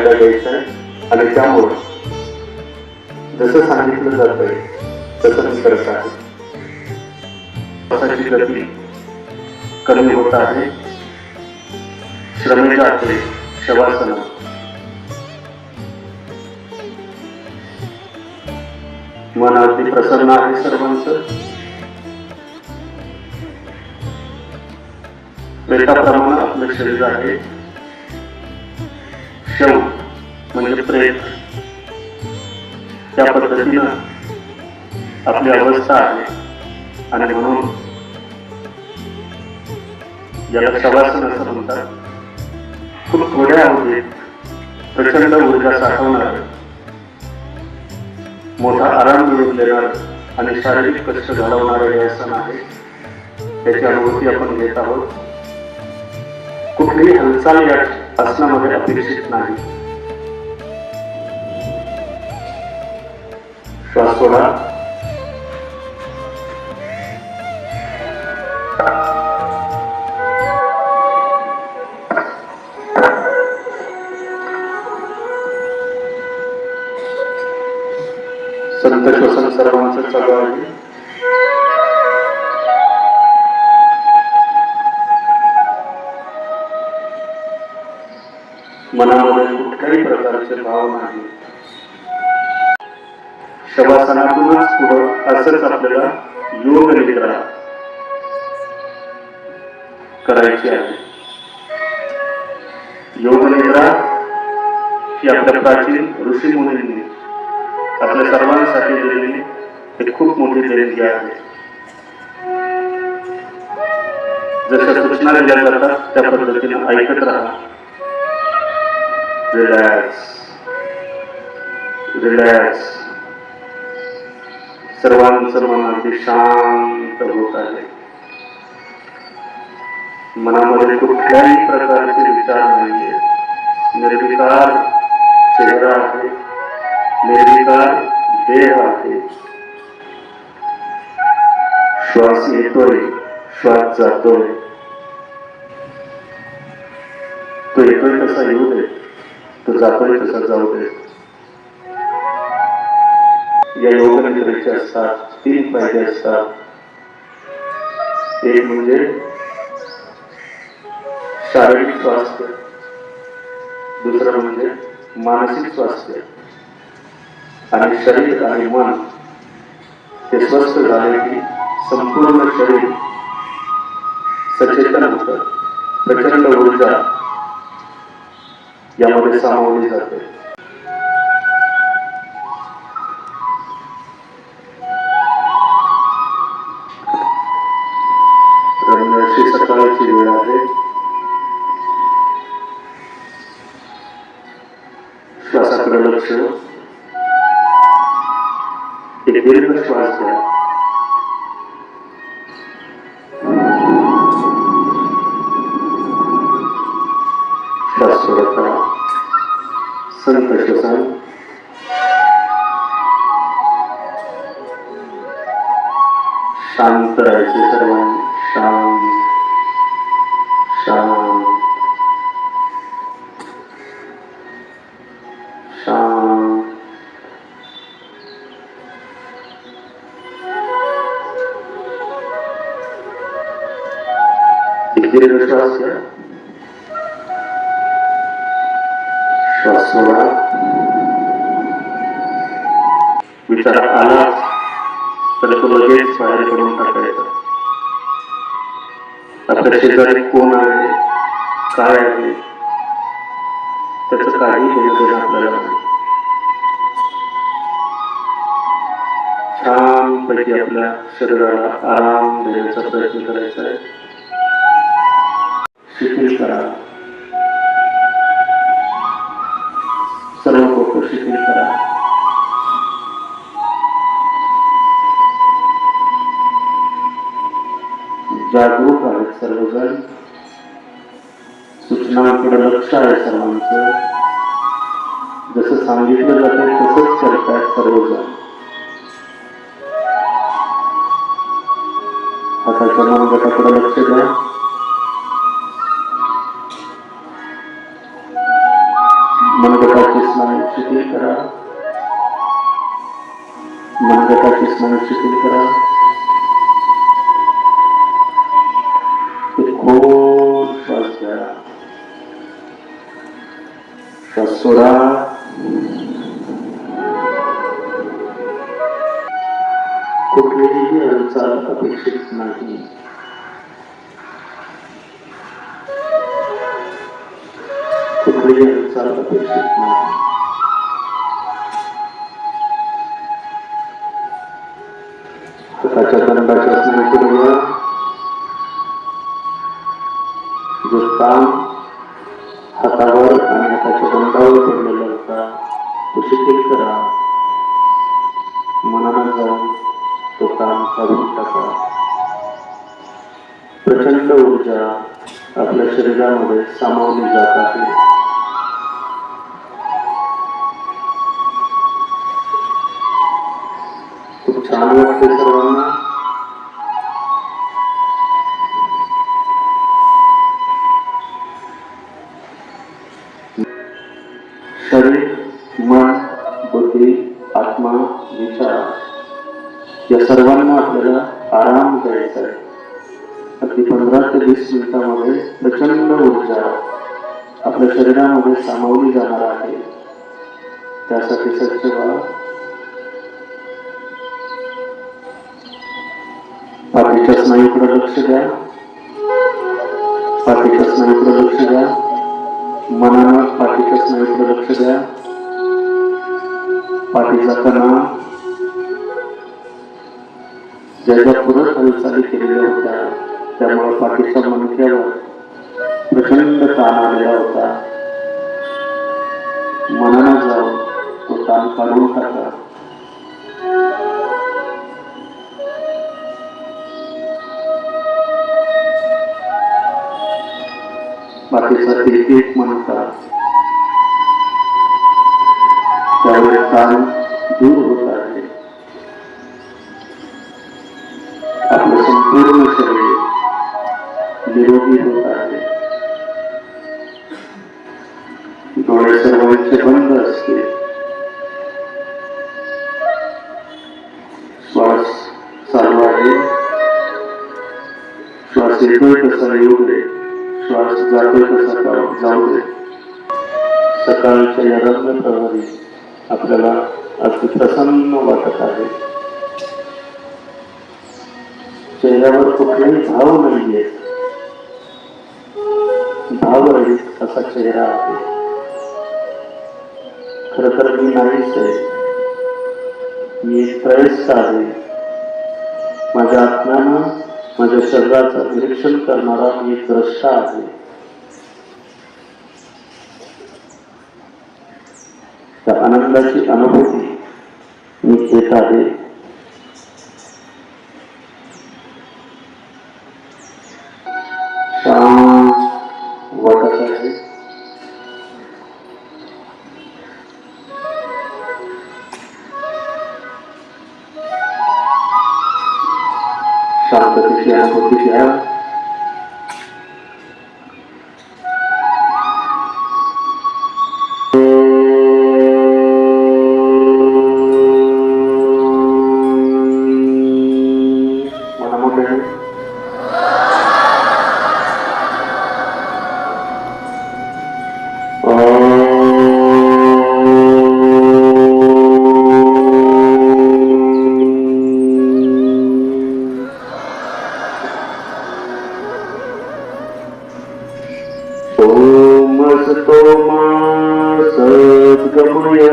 आपल्याला द्यायचं आहे आणि त्यामुळे जसं सांगितलं जातंय तसं मी करत आहे. श्वासाची गती कमी होत आहे. श्रमेच्या आते शवासन मन अगदी प्रसन्न आहे सर्वांचं. प्रेताप्रमाणे आपलं शरीर आहे. शव म्हणजे प्रेत, त्या पद्धतीनं आपली अवस्था आहे आणि म्हणून याला शवासन असं म्हणतात. खूप थोड्या अवधीत प्रचंड ऊर्जा साठवणार, मोठा आराम मिळवून देणार आणि शारीरिक कष्ट घालवणारे हे आसन आहे. त्याची अनुभूती आपण घेत आहोत. कुठलीही हालचाल या आसनामध्ये अपेक्षित नाही. श्वास सोडा. संत श्वसन सर्वांचं चालू आहे. मनामध्ये कुठल्याही प्रकारचे भाव नाही. शवासनातूनच पुढं असंच आपल्याला योग निद्रा करायची आहे. योग निद्रा ही आपल्या प्राचीन ऋषी मुनींनी आपल्या सर्वांसाठी दिलेली एक खूप मोठी देणगी आहे. जशा सूचना दिल्या जातात त्या पद्धतीने ऐकत राहा. Relax relax. सर्वांचं मन अगदी शांत होत आहे. मनामध्ये कुठल्याही प्रकारचे विचार नाहीये. निर्विकार चेहरा आहे, निर्विकार देह आहे. श्वास येतोय, श्वास जातोय. तो येतोय तसा येऊ दे, तो जातोय तसा जाऊ दे. या योग निद्रेचे असतात 3 फायदे असतात. एक म्हणजे शारीरिक स्वास्थ्य, दुसरं म्हणजे मानसिक स्वास्थ्य. आणि शरीर आणि मन हे स्वस्थ झाले की संपूर्ण शरीर सचेतन होतं. प्रचंड ऊर्जा यामध्ये सामावली जाते. अशी सकाळची वेळ आहे. श्वासाकडे लक्ष. एक दीर्घ श्वास घ्या. श्वास सोडत करा. संत श्वसन. शांत राहायचे सर्वांनी. शांत शांत शांत. एक दीर्घ श्वास घ्या. श्वास सोडा. विचार आला तर तो लगेच बाहेर करून टाकायचा. आपल्या शेजारी कोण आहे, काय आहे, त्याचं काही घेणं आपल्याला नाही. छानपैकी आपल्या शरीराला आराम देण्याचा प्रयत्न करायचा आहे. शिथिल करा. सर्व लोक शिथिल करा. जागरूक आहेत सर्वजण. सूचनांकडे लक्ष आहे सर्वांचं. जसं सांगितलं जाते तसंच करतात सर्वजण. हाताच्या मनगटाकडे लक्ष द्या. मनगटाच्या करा, मनगटाची स्नायू शिथिल करा. खोल श्वास घ्या, श्वास सोडा. कुठलीही हालचाल अपेक्षित नाही. कुठलीही हालचाल अपेक्षित नाही. हाताच्या दंडाच्या स्नायू करूया. जो ताण हातावर आणि हाताच्या दंडावर पडलेला होता तो शिथिल करा. मनानं जाऊन तो ताण काढून टाका. प्रचंड ऊर्जा आपल्या शरीरामध्ये सामावली जात आहे. खूप छान वाटते सर्वांना. शरीर, मन, बुद्धी, आत्मा, विचार या सर्वांना आपल्याला आराम करायचा आहे. अगदी 15 ते 20 मिनिटांमध्ये प्रचंड ऊर्जा आपल्या शरीरामध्ये सामावली जाणार आहे. त्यासाठी सज्ज व्हा. पाठीच्या स्नायूकडे लक्ष द्या. पाठीच्या स्नायूकडे लक्ष द्या. मनानं पाठीच्या स्नायूकडे लक्ष द्या. पाठीचा कणा ज्या पुरत हालचाली केलेल्या होत्या त्यामुळे पाठीच्या मणक्यावर प्रचंड ताण आलेला होता. मनानं जाऊन तो ताण काढून टाका. पाठीचा एक मणका त्यावेळी ताण दूर होत आहे. आपलं संपूर्ण शरीर निरोगी होत आहे. डोळे सर्वांचे बंद असते. श्वास चालू आहे. श्वास येतोय तसा येऊ दे. श्वास जातोय तसा जाऊ दे. सकाळच्या या रम्य प्रहरी आपल्याला अगदी प्रसन्न वाटत आहे. चेहऱ्यावर कुठलाही भाव नाहीये. भावरहित असा चेहरा आहे. खर तर मी नाहीच आहे. मी त्रयस्थ आहे. माझ्या आत्म्यानं माझ्या शरीराचं निरीक्षण करणारा मी द्रष्टा आहे. त्या आनंदाची अनुभूती मी घेत आहे. शांत वाटत आहे. शांततेची अनुभूती घ्या. सद्गमय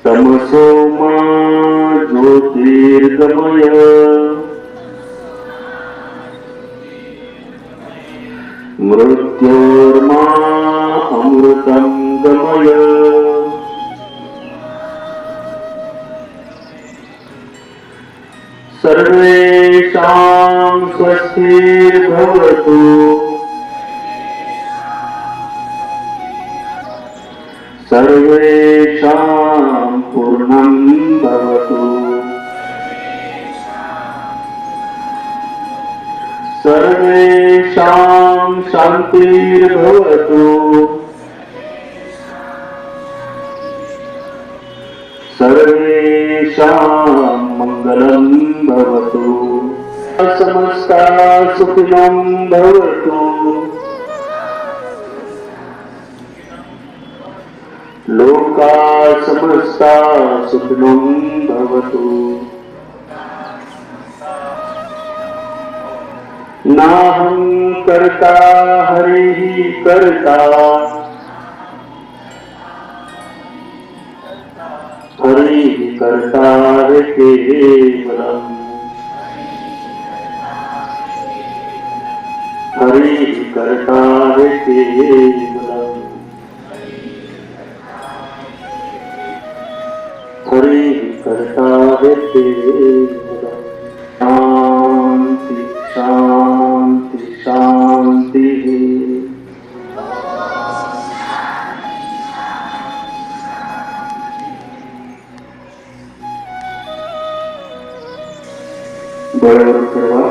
तमसो मा ज्योतिर्गमय मृत्योर्मा अमृतं गमय सर्वेषां स्वस्तिर्भवतु सर्वेषां पूर्णं भवतु सर्वेषां शान्तिर्भवतु सर्वेषां मङ्गलं भवतु समस्ता सुखिनं भवतु लोका समस्ता सुखिनं भवतु नाहं कर्ता हरिः कर्ता हरिः कर्ता केवलम् हरिः कर्ता केवलम् हरिः कर्ता केवलम् शांति शांति शांति बरोबर करवा